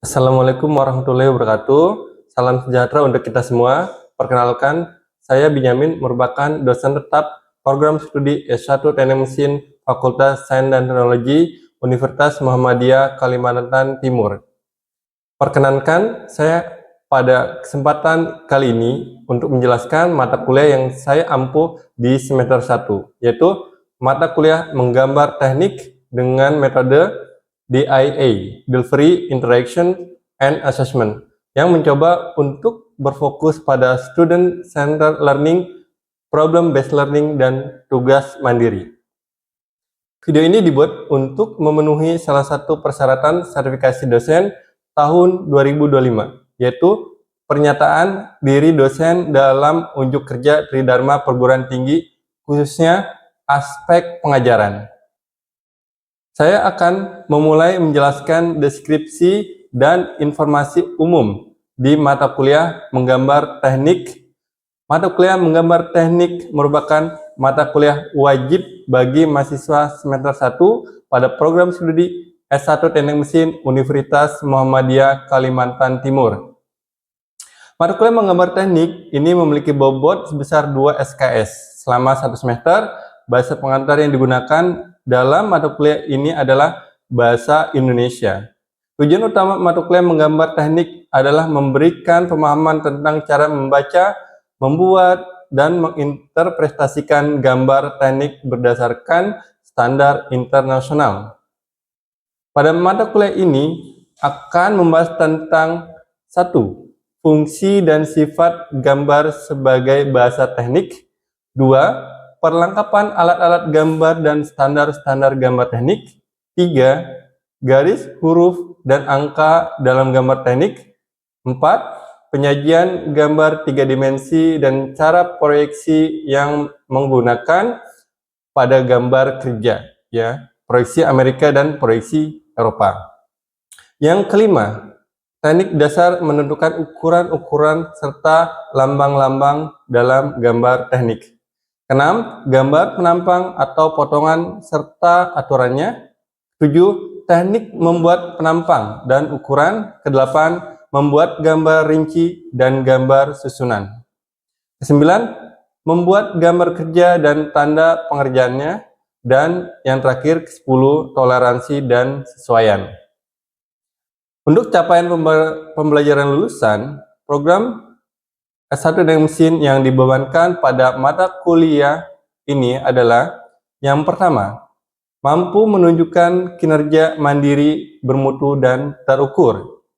Assalamualaikum warahmatullahi wabarakatuh. Salam sejahtera untuk kita semua. Perkenalkan, saya Benyamin merupakan dosen tetap program studi S1 Teknik Mesin Fakultas Sains dan Teknologi Universitas Muhammadiyah Kalimantan Timur. Perkenankan, saya pada kesempatan kali ini untuk menjelaskan mata kuliah yang saya ampuh di semester 1, yaitu mata kuliah menggambar teknik dengan metode DIA, Delivery, Interaction, and Assessment, yang mencoba untuk berfokus pada Student Centered Learning, Problem Based Learning, dan tugas mandiri. Video ini dibuat untuk memenuhi salah satu persyaratan sertifikasi dosen tahun 2025, yaitu pernyataan diri dosen dalam unjuk kerja Tridharma Perguruan Tinggi, khususnya aspek pengajaran. Saya akan memulai menjelaskan deskripsi dan informasi umum di mata kuliah menggambar teknik. Mata kuliah menggambar teknik merupakan mata kuliah wajib bagi mahasiswa semester 1 pada program studi S1 Teknik Mesin Universitas Muhammadiyah Kalimantan Timur. Mata kuliah menggambar teknik ini memiliki bobot sebesar 2 SKS. Selama 1 semester, bahasa pengantar yang digunakan dalam mata kuliah ini adalah bahasa Indonesia. Tujuan utama mata kuliah menggambar teknik adalah memberikan pemahaman tentang cara membaca, membuat, dan menginterpretasikan gambar teknik berdasarkan standar internasional. Pada mata kuliah ini akan membahas tentang 1. Fungsi dan sifat gambar sebagai bahasa teknik. 2. Perlengkapan alat-alat gambar dan standar-standar gambar teknik. 3. Garis, huruf, dan angka dalam gambar teknik. 4. Penyajian gambar 3 dimensi dan cara proyeksi yang menggunakan pada gambar kerja, ya, proyeksi Amerika dan proyeksi Eropa. Yang kelima, teknik dasar menentukan ukuran-ukuran serta lambang-lambang dalam gambar teknik. Keenam, gambar penampang atau potongan serta aturannya. 7. Teknik membuat penampang dan ukuran. Kedelapan, membuat gambar rinci dan gambar susunan. Kesembilan, membuat gambar kerja dan tanda pengerjaannya. Dan yang terakhir, 10, toleransi dan sesuaian. Untuk capaian pembelajaran lulusan, program S1 Teknik Mesin yang dibebankan pada mata kuliah ini adalah yang pertama, mampu menunjukkan kinerja mandiri, bermutu, dan terukur.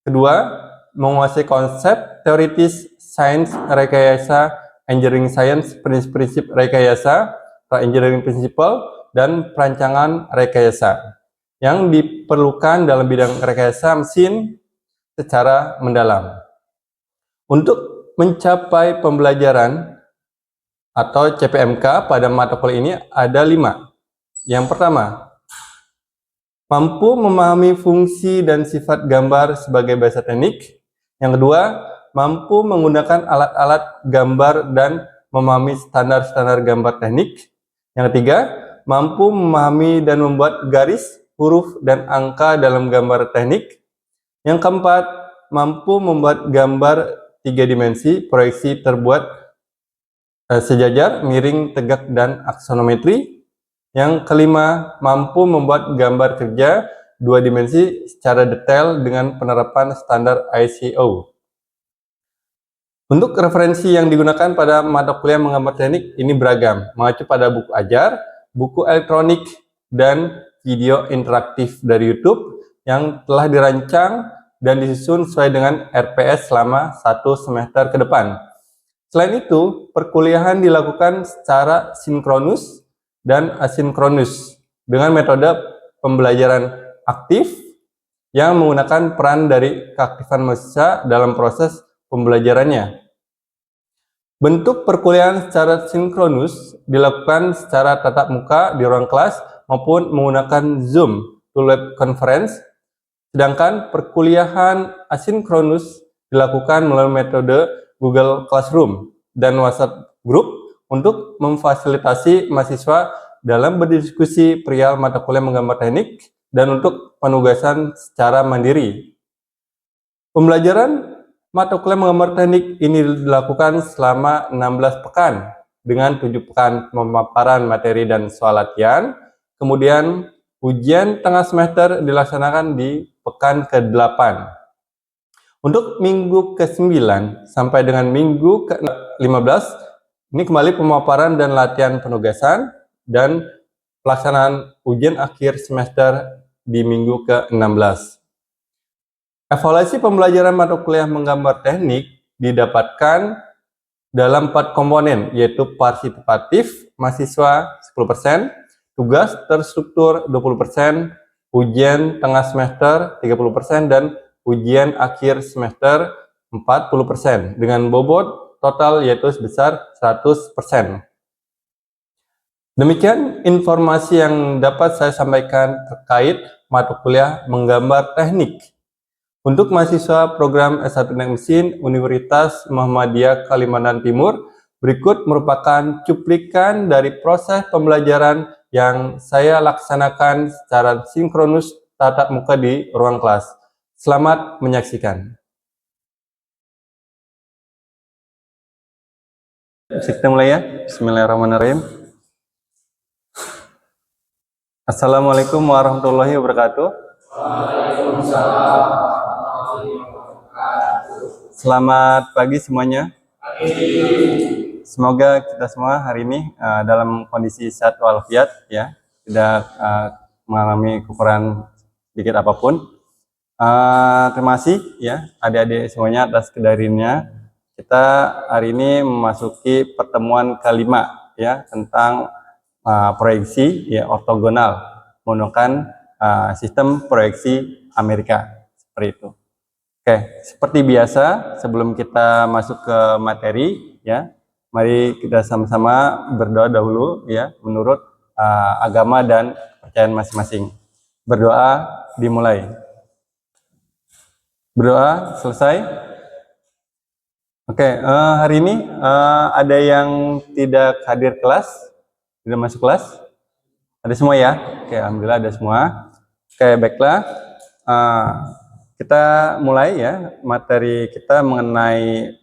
Kedua, menguasai konsep teoritis sains rekayasa, engineering science, prinsip-prinsip rekayasa, engineering principle, dan perancangan rekayasa yang diperlukan dalam bidang rekayasa mesin secara mendalam. Untuk mencapai pembelajaran atau CPMK pada mata kuliah ini ada 5. Yang pertama, mampu memahami fungsi dan sifat gambar sebagai bahasa teknik. Yang kedua, mampu menggunakan alat-alat gambar dan memahami standar-standar gambar teknik. Yang ketiga, mampu memahami dan membuat garis, huruf, dan angka dalam gambar teknik. Yang keempat, mampu membuat gambar 3 dimensi, proyeksi terbuat sejajar, miring, tegak, dan aksonometri. Yang kelima, mampu membuat gambar kerja 2 dimensi secara detail dengan penerapan standar ISO. Untuk referensi yang digunakan pada mata kuliah menggambar teknik ini beragam, mengacu pada buku ajar, buku elektronik, dan video interaktif dari YouTube yang telah dirancang dan disusun sesuai dengan RPS selama 1 semester ke depan. Selain itu, perkuliahan dilakukan secara sinkronus dan asinkronus dengan metode pembelajaran aktif yang menggunakan peran dari keaktifan mahasiswa dalam proses pembelajarannya. Bentuk perkuliahan secara sinkronus dilakukan secara tatap muka di ruang kelas maupun menggunakan Zoom to Web Conference. Sedangkan perkuliahan asinkronus dilakukan melalui metode Google Classroom dan WhatsApp Group untuk memfasilitasi mahasiswa dalam berdiskusi perihal mata kuliah menggambar teknik dan untuk penugasan secara mandiri. Pembelajaran mata kuliah menggambar teknik ini dilakukan selama 16 pekan dengan 7 pekan pemaparan materi dan soal latihan. Kemudian ujian tengah semester dilaksanakan di pekan ke-8. Untuk minggu ke-9 sampai dengan minggu ke-15, ini kembali pemaparan dan latihan penugasan dan pelaksanaan ujian akhir semester di minggu ke-16. Evaluasi pembelajaran mata kuliah menggambar teknik didapatkan dalam 4 komponen, yaitu partisipatif mahasiswa 10%, tugas terstruktur 20%, ujian tengah semester 30%, dan ujian akhir semester 40%, dengan bobot total yaitu sebesar 100%. Demikian informasi yang dapat saya sampaikan terkait mata kuliah menggambar teknik. Untuk mahasiswa program S1 Teknik Mesin Universitas Muhammadiyah Kalimantan Timur, berikut merupakan cuplikan dari proses pembelajaran yang saya laksanakan secara sinkronus tatap muka di ruang kelas. Selamat menyaksikan. Kita mulai ya. Bismillahirrahmanirrahim. Assalamualaikum warahmatullahi wabarakatuh. Waalaikumsalam. Selamat pagi semuanya. Semoga kita semua hari ini dalam kondisi sehat walafiat, ya, tidak mengalami kekurangan sedikit apapun. Terima kasih ya adik-adik semuanya atas kehadirannya. Kita hari ini memasuki pertemuan kelima ya tentang proyeksi ya ortogonal menggunakan sistem proyeksi Amerika seperti itu. Oke, seperti biasa sebelum kita masuk ke materi ya, mari kita sama-sama berdoa dahulu ya menurut agama dan kepercayaan masing-masing. Berdoa dimulai. Berdoa selesai. Oke, hari ini ada yang tidak hadir kelas, tidak masuk kelas? Ada semua ya? Oke, alhamdulillah ada semua. Oke, baiklah. Kita mulai ya materi kita mengenai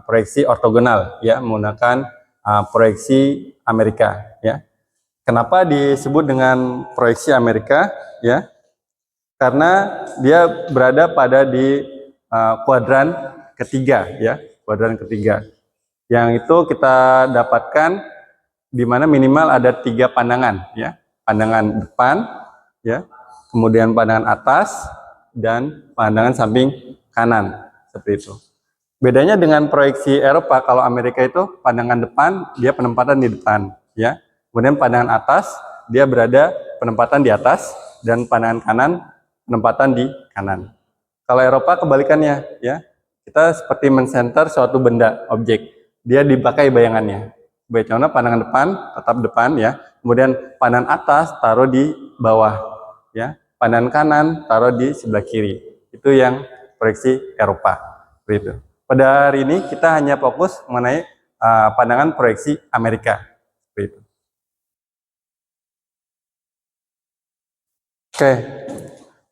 proyeksi ortogonal ya menggunakan proyeksi Amerika ya. Kenapa disebut dengan proyeksi Amerika ya? Karena dia berada pada di kuadran ketiga ya, kuadran ketiga. Yang itu kita dapatkan di mana minimal ada 3 pandangan ya, pandangan depan ya, kemudian pandangan atas dan pandangan samping kanan seperti itu. Bedanya dengan proyeksi Eropa, kalau Amerika itu pandangan depan dia penempatan di depan ya, kemudian pandangan atas dia berada penempatan di atas dan pandangan kanan penempatan di kanan. Kalau Eropa kebalikannya ya, kita seperti men-center suatu benda objek, dia dipakai bayangannya. Contohnya pandangan depan tetap depan ya, kemudian pandangan atas taruh di bawah ya, pandangan kanan taruh di sebelah kiri. Itu yang proyeksi Eropa. Begitu. Pada hari ini kita hanya fokus mengenai pandangan proyeksi Amerika. Begitu. Oke,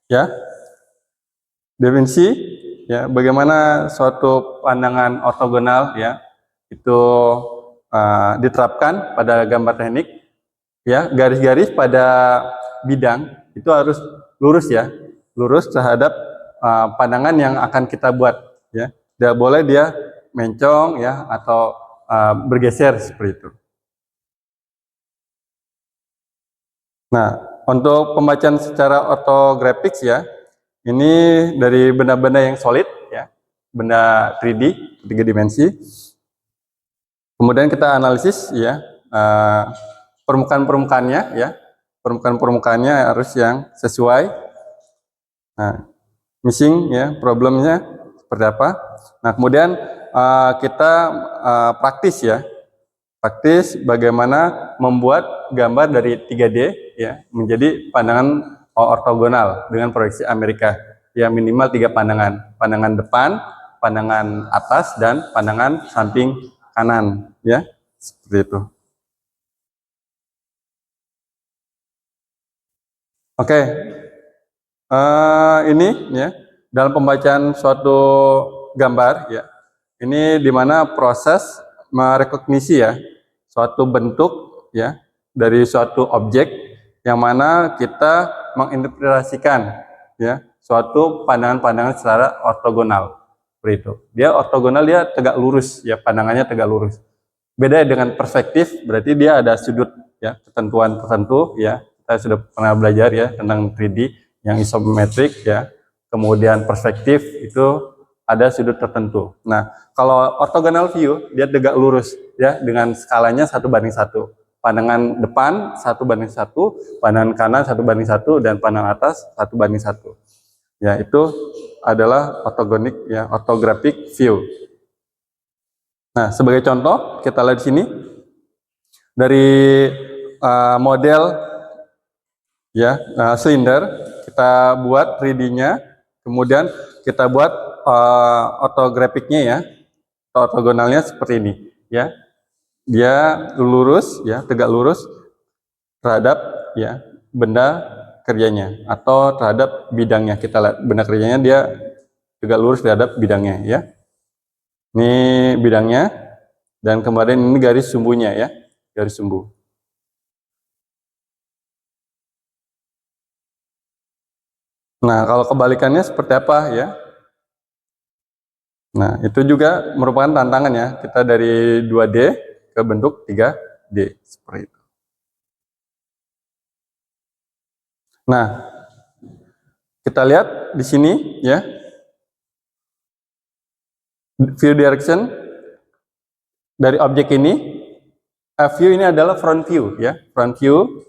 ya. Definisi ya, bagaimana suatu pandangan ortogonal ya itu diterapkan pada gambar teknik ya, garis-garis pada bidang itu harus lurus ya, lurus terhadap pandangan yang akan kita buat ya, tidak boleh dia mencong ya atau bergeser seperti itu. Nah, untuk pembacaan secara ortografis ya, ini dari benda-benda yang solid ya, benda 3D 3 dimensi. Kemudian kita analisis ya permukaan-permukaannya ya, permukaan-permukaannya harus yang sesuai. Nah, missing ya, problemnya seperti apa. Nah, kemudian kita praktis ya, praktis bagaimana membuat gambar dari 3D ya menjadi pandangan ortogonal dengan proyeksi Amerika ya, minimal 3 pandangan, pandangan depan, pandangan atas, dan pandangan samping kanan ya, seperti itu. Oke, ini ya dalam pembacaan suatu gambar ya, ini dimana proses merekognisi ya suatu bentuk ya dari suatu objek yang mana kita menginterpretasikan ya suatu pandangan-pandangan secara ortogonal. Seperti itu. Dia ortogonal, dia tegak lurus ya, pandangannya tegak lurus. Beda dengan perspektif, berarti dia ada sudut ya, ketentuan tertentu ya. Kita sudah pernah belajar ya tentang 3D yang isometrik ya. Kemudian perspektif itu ada sudut tertentu. Nah, kalau orthogonal view dia tegak lurus ya dengan skalanya 1:1. Pandangan depan 1:1, pandangan kanan 1:1, dan pandangan atas 1:1. Ya, itu adalah ortogonic ya, orthographic view. Nah, sebagai contoh kita lihat di sini dari model ya silinder, kita buat 3D-nya, kemudian kita buat ortografiknya ya, ortogonalnya seperti ini ya. Dia lurus ya, tegak lurus terhadap ya benda kerjanya atau terhadap bidangnya. Kita lihat benda kerjanya dia tegak lurus terhadap bidangnya ya. Ini bidangnya, dan kemarin ini garis sumbunya ya, garis sumbu. Nah, kalau kebalikannya seperti apa ya? Nah, itu juga merupakan tantangan ya, kita dari 2D ke bentuk 3D seperti itu. Nah, kita lihat di sini ya, view direction dari objek ini. View ini adalah front view ya, front view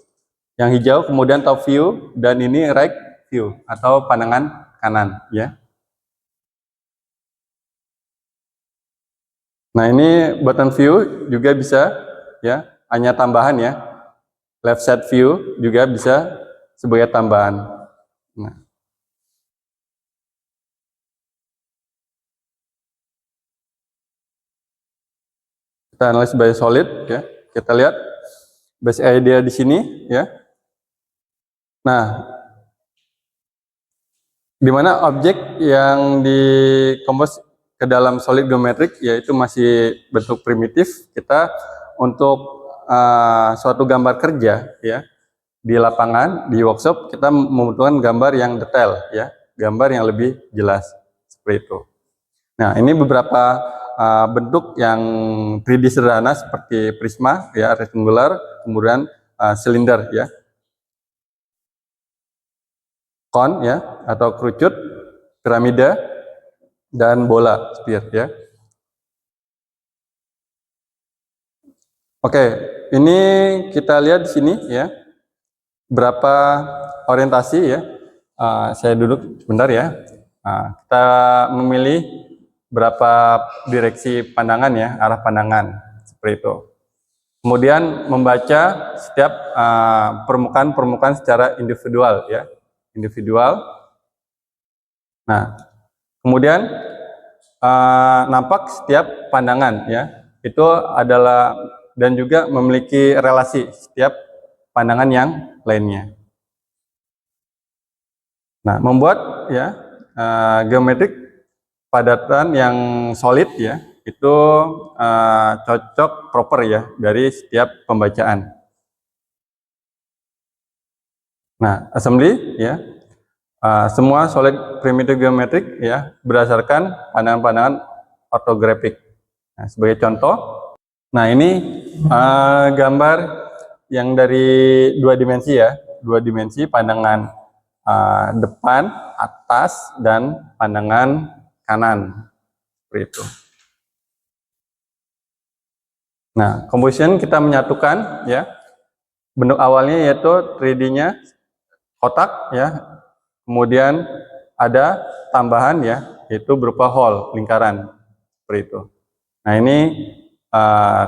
yang hijau, kemudian top view, dan ini right view atau pandangan kanan ya. Nah, ini bottom view juga bisa ya, hanya tambahan ya. Left side view juga bisa sebagai tambahan. Nah, kita analis by solid ya. Kita lihat base idea di sini ya. Nah, di mana objek yang dikompos ke dalam solid geometrik yaitu masih bentuk primitif, kita untuk suatu gambar kerja ya di lapangan, di workshop, kita membutuhkan gambar yang detail ya, gambar yang lebih jelas seperti itu. Nah, ini beberapa bentuk yang 3D sederhana seperti prisma ya, rectangular, kemudian silinder ya, kon ya atau kerucut, piramida, dan bola sphere ya. Oke, ini kita lihat di sini ya berapa orientasi ya. Saya duduk sebentar ya. Kita memilih berapa direksi pandangan ya, arah pandangan seperti itu. Kemudian membaca setiap permukaan-permukaan secara individual ya, individual. Nah, kemudian nampak setiap pandangan ya, itu adalah dan juga memiliki relasi setiap pandangan yang lainnya. Nah, membuat ya geometrik padatan yang solid ya, itu cocok proper ya dari setiap pembacaan. Nah, assembly ya, semua solid primitive geometrik ya berdasarkan pandangan-pandangan ortografik. Nah, sebagai contoh, nah ini gambar yang dari 2 dimensi ya, 2 dimensi pandangan depan, atas, dan pandangan kanan seperti itu. Nah, composition kita menyatukan ya, bentuk awalnya yaitu 3D-nya kotak ya, kemudian ada tambahan ya, yaitu berupa hole, lingkaran seperti itu. Nah, ini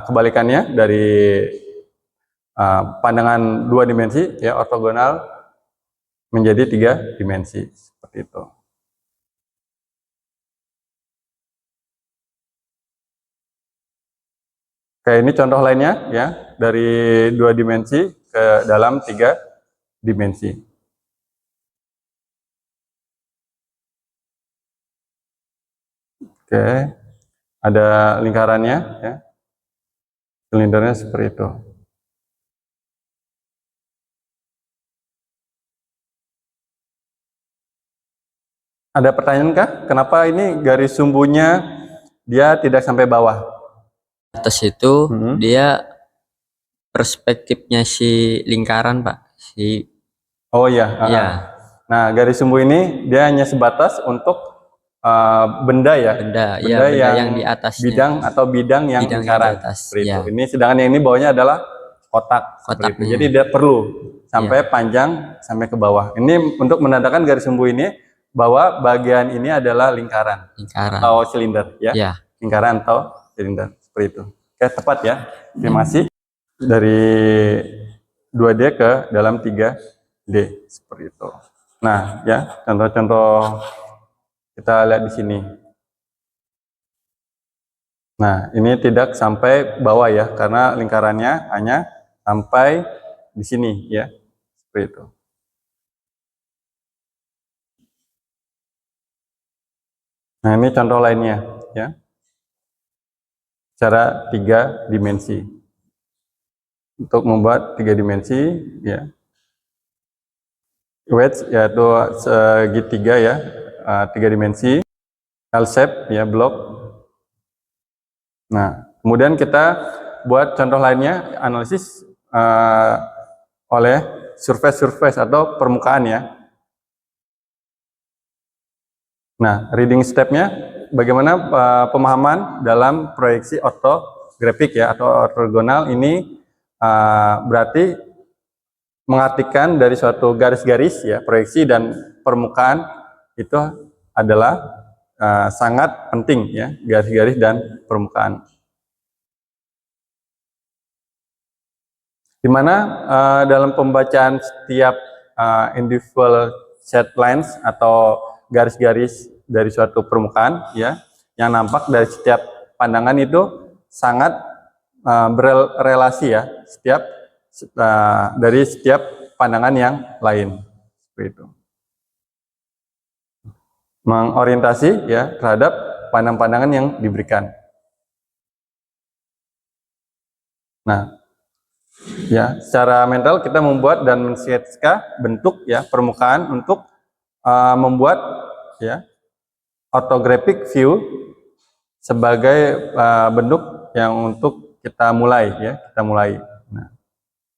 kebalikannya dari pandangan 2 dimensi ya, ortogonal menjadi 3 dimensi seperti itu. Oke, ini contoh lainnya ya, dari 2 dimensi ke dalam 3 dimensi. Oke, ada lingkarannya ya. Silindernya seperti itu. Ada pertanyaan kah? Kenapa ini garis sumbunya dia tidak sampai bawah? Atas itu dia perspektifnya si lingkaran, Pak. Oh iya. Iya. Nah, garis sumbu ini dia hanya sebatas untuk benda ya. Benda yang di atasnya. Bidang atau bidang yang lingkaran. Seperti itu. Ini sedangkan yang ini bawahnya adalah kotak. Seperti itu. Jadi tidak perlu sampai panjang sampai ke bawah. Ini untuk menandakan garis sumbu ini bahwa bagian ini adalah lingkaran. Atau silinder ya. Lingkaran atau silinder. Seperti itu. Oke, tepat ya. Terima kasih. Dari 2D ke dalam 3D seperti itu. Nah, ya, contoh-contoh kita lihat di sini. Nah, ini tidak sampai bawah ya, karena lingkarannya hanya sampai di sini ya, seperti itu. Nah, ini contoh lainnya ya, secara 3 dimensi. Untuk membuat 3 dimensi ya, wedge yaitu segitiga ya, 3 dimensi, L-shape ya, blok. Nah, kemudian kita buat contoh lainnya, analisis oleh surface atau permukaan ya. Nah, reading step-nya bagaimana pemahaman dalam proyeksi ortografik ya, atau ortogonal ini berarti mengartikan dari suatu garis-garis ya, proyeksi dan permukaan itu adalah sangat penting ya, garis-garis dan permukaan. Dimana dalam pembacaan setiap individual set lines atau garis-garis dari suatu permukaan ya, yang nampak dari setiap pandangan itu sangat berrelasi ya, dari setiap pandangan yang lain, seperti itu. Mengorientasi ya terhadap pandangan-pandangan yang diberikan. Nah, ya, secara mental kita membuat dan mensketsa bentuk ya permukaan untuk membuat ya orthographic view sebagai bentuk yang untuk kita mulai ya, Nah,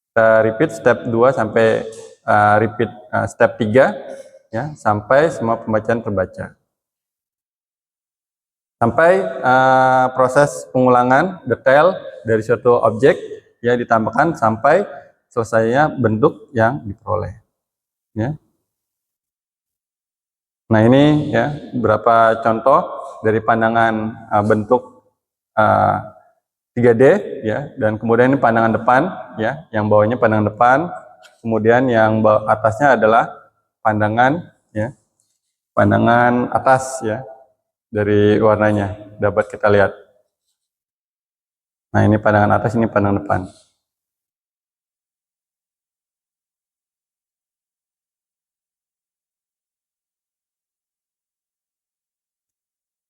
kita repeat step 2 sampai repeat step 3 ya, sampai semua pembacaan terbaca. Sampai proses pengulangan detail dari suatu objek ya ditambahkan sampai selesainya bentuk yang diperoleh ya. Nah, ini ya beberapa contoh dari pandangan bentuk 3D ya, dan kemudian ini pandangan depan ya, yang bawahnya pandangan depan, kemudian yang atasnya adalah pandangan ya, pandangan atas ya, dari warnanya dapat kita lihat. Nah, ini pandangan atas, ini pandangan depan.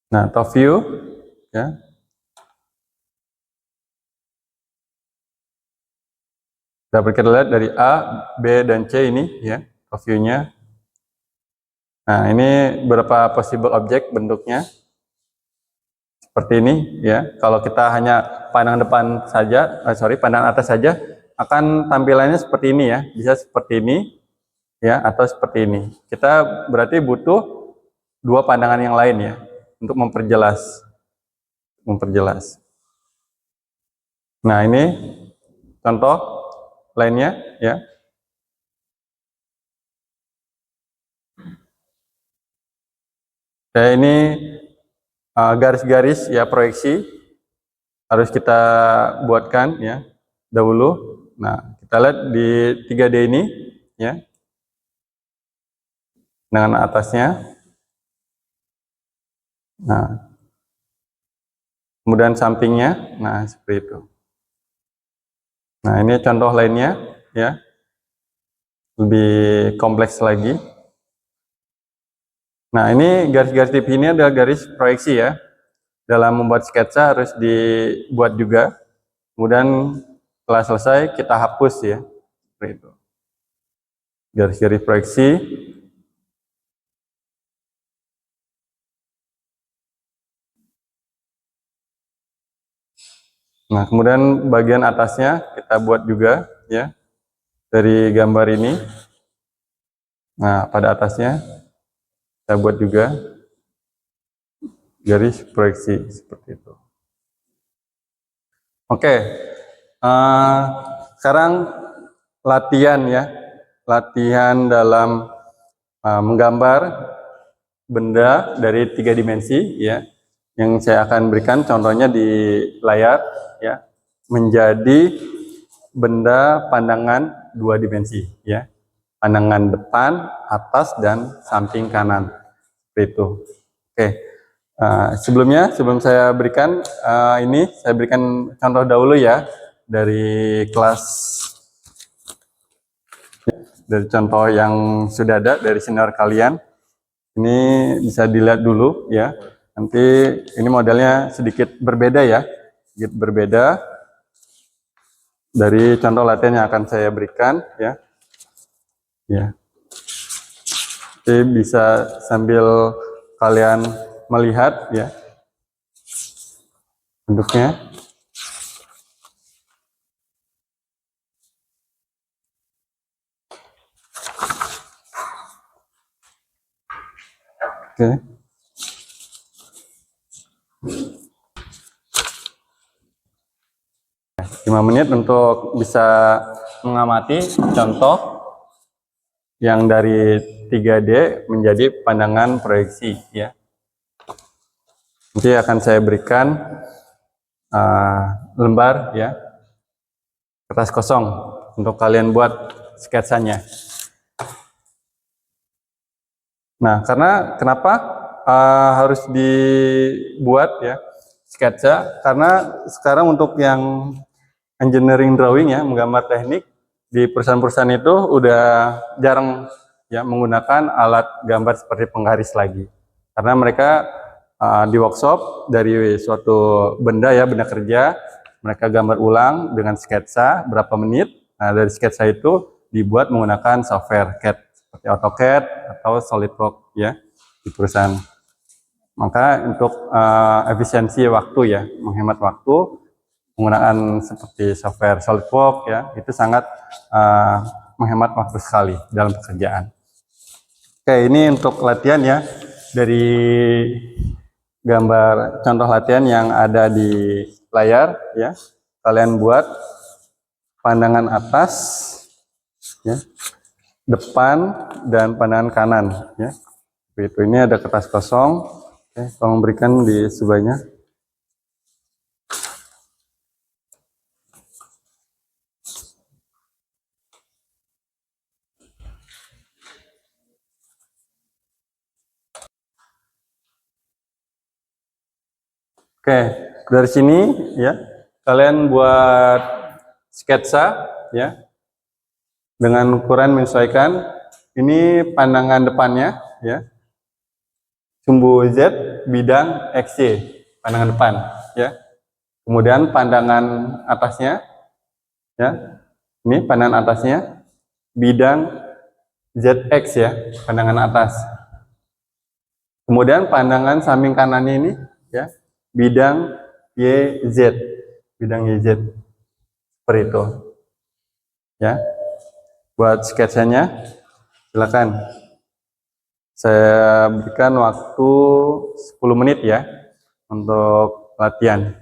Nah, top view ya. Dapat kita lihat dari A, B, dan C ini ya, top view-nya. Nah, ini beberapa possible object bentuknya. Seperti ini ya. Kalau kita hanya pandangan depan saja, pandangan atas saja, akan tampilannya seperti ini ya. Bisa seperti ini ya, atau seperti ini. Kita berarti butuh 2 pandangan yang lain ya, untuk memperjelas. Nah, ini contoh lainnya ya. Ini garis-garis ya proyeksi harus kita buatkan ya dahulu. Nah, kita lihat di 3D ini ya, dengan atasnya. Nah, kemudian sampingnya, nah seperti itu. Nah, ini contoh lainnya ya, lebih kompleks lagi. Nah, ini garis-garis tipe ini adalah garis proyeksi ya. dalam membuat sketsa harus dibuat juga. Kemudian setelah selesai kita hapus ya, seperti itu. Garis-garis proyeksi. Nah, kemudian bagian atasnya kita buat juga ya dari gambar ini. Nah, pada atasnya kita buat juga garis proyeksi seperti itu. Oke, sekarang latihan ya, latihan dalam menggambar benda dari 3 dimensi ya, yang saya akan berikan contohnya di layar ya, menjadi benda pandangan 2 dimensi ya, pandangan depan, atas dan samping kanan seperti itu. Oke, sebelum saya berikan ini, saya berikan contoh dahulu ya dari kelas, dari contoh yang sudah ada dari senior kalian. Ini bisa dilihat dulu ya. Nanti ini modelnya sedikit berbeda ya, sedikit berbeda dari contoh latihan yang akan saya berikan ya. Ya, jadi bisa sambil kalian melihat ya bentuknya. Oke. 5 menit untuk bisa mengamati contoh yang dari 3D menjadi pandangan proyeksi ya. Nanti akan saya berikan lembar ya, kertas kosong untuk kalian buat sketsanya. Nah, karena kenapa harus dibuat ya sketsa? Karena sekarang untuk yang engineering drawing ya, menggambar teknik, di perusahaan-perusahaan itu udah jarang ya menggunakan alat gambar seperti penggaris lagi. Karena mereka di workshop dari suatu benda ya, benda kerja, mereka gambar ulang dengan sketsa berapa menit. Nah, dari sketsa itu dibuat menggunakan software CAD seperti AutoCAD atau SolidWorks ya di perusahaan. Maka untuk efisiensi waktu ya, menghemat waktu, menggunakan seperti software SolidWorks ya, itu sangat menghemat waktu sekali dalam pekerjaan. Oke, ini untuk latihan ya, dari gambar contoh latihan yang ada di layar ya. Kalian buat pandangan atas ya, depan dan pandangan kanan ya. Begitu. Ini ada kertas kosong. Oke, tolong berikan di sebelahnya. Oke, dari sini ya, kalian buat sketsa ya, dengan ukuran menyesuaikan. Ini pandangan depannya ya, sumbu Z, bidang XY, pandangan depan ya. Kemudian pandangan atasnya ya, ini pandangan atasnya, bidang ZX ya, pandangan atas. Kemudian pandangan samping kanannya ini ya, bidang YZ, bidang YZ seperti itu ya. Buat sketsanya silakan, saya berikan waktu 10 menit ya untuk latihan.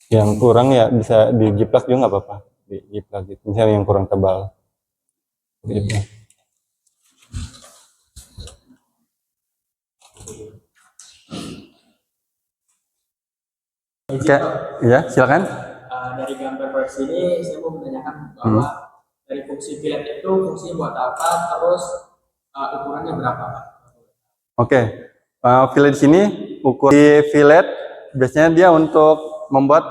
Yang kurang ya bisa dijiplak juga nggak apa-apa, dijiplak gitu. Misalnya yang kurang tebal. Gitu. Oke, ya silakan. Dari gambar proyeksi ini saya mau menanyakan bahwa dari fungsi fillet itu fungsinya buat apa, terus ukurannya berapa, Pak? Oke, fillet di sini ukuran fillet biasanya dia untuk membuat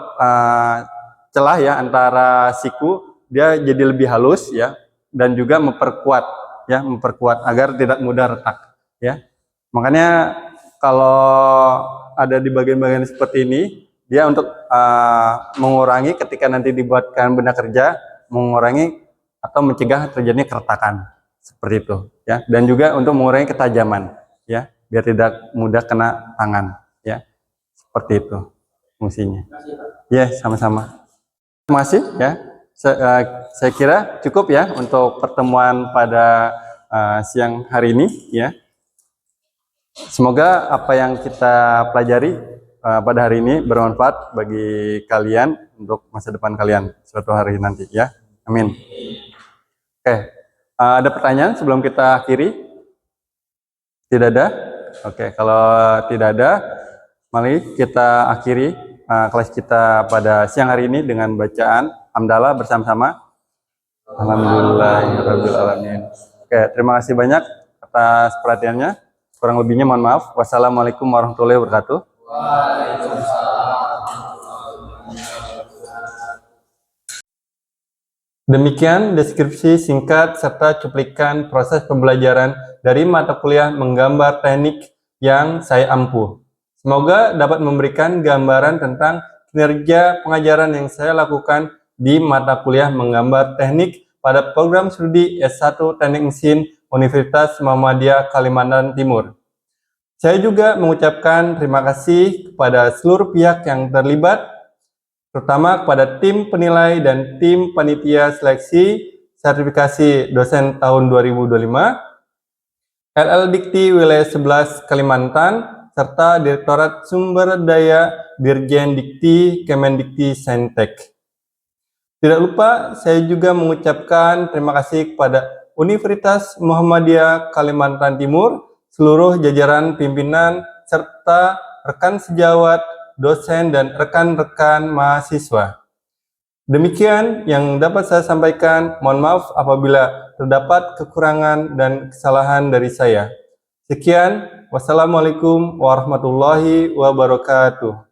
celah ya antara siku, dia jadi lebih halus ya, dan juga memperkuat agar tidak mudah retak ya. Makanya kalau ada di bagian-bagian seperti ini, dia untuk mengurangi ketika nanti dibuatkan benda kerja, mengurangi atau mencegah terjadinya keretakan seperti itu ya, dan juga untuk mengurangi ketajaman ya, biar tidak mudah kena tangan ya, seperti itu fungsinya. Ya, sama-sama. Terima kasih ya. Saya kira cukup ya untuk pertemuan pada siang hari ini ya. Semoga apa yang kita pelajari pada hari ini bermanfaat bagi kalian untuk masa depan kalian suatu hari nanti ya. Amin. Oke, ada pertanyaan sebelum kita akhiri? Tidak ada? Oke, kalau tidak ada, mari kita akhiri kelas kita pada siang hari ini dengan bacaan hamdalah bersama-sama. Alhamdulillahirabbil alamin. Oke, terima kasih banyak atas perhatiannya. Kurang lebihnya mohon maaf. Wassalamualaikum warahmatullahi wabarakatuh. Demikian deskripsi singkat serta cuplikan proses pembelajaran dari mata kuliah menggambar teknik yang saya ampuh. Semoga dapat memberikan gambaran tentang kinerja pengajaran yang saya lakukan di mata kuliah menggambar teknik pada program studi S1 Teknik Mesin Universitas Muhammadiyah Kalimantan Timur. Saya juga mengucapkan terima kasih kepada seluruh pihak yang terlibat, terutama kepada tim penilai dan tim panitia seleksi sertifikasi dosen tahun 2025, LL Dikti Wilayah 11 Kalimantan, serta Direktorat Sumber Daya Dirjen Dikti Kemendikti Saintek. Tidak lupa, saya juga mengucapkan terima kasih kepada Universitas Muhammadiyah Kalimantan Timur, seluruh jajaran pimpinan, serta rekan sejawat, dosen, dan rekan-rekan mahasiswa. Demikian yang dapat saya sampaikan. Mohon maaf apabila terdapat kekurangan dan kesalahan dari saya. Sekian, wassalamualaikum warahmatullahi wabarakatuh.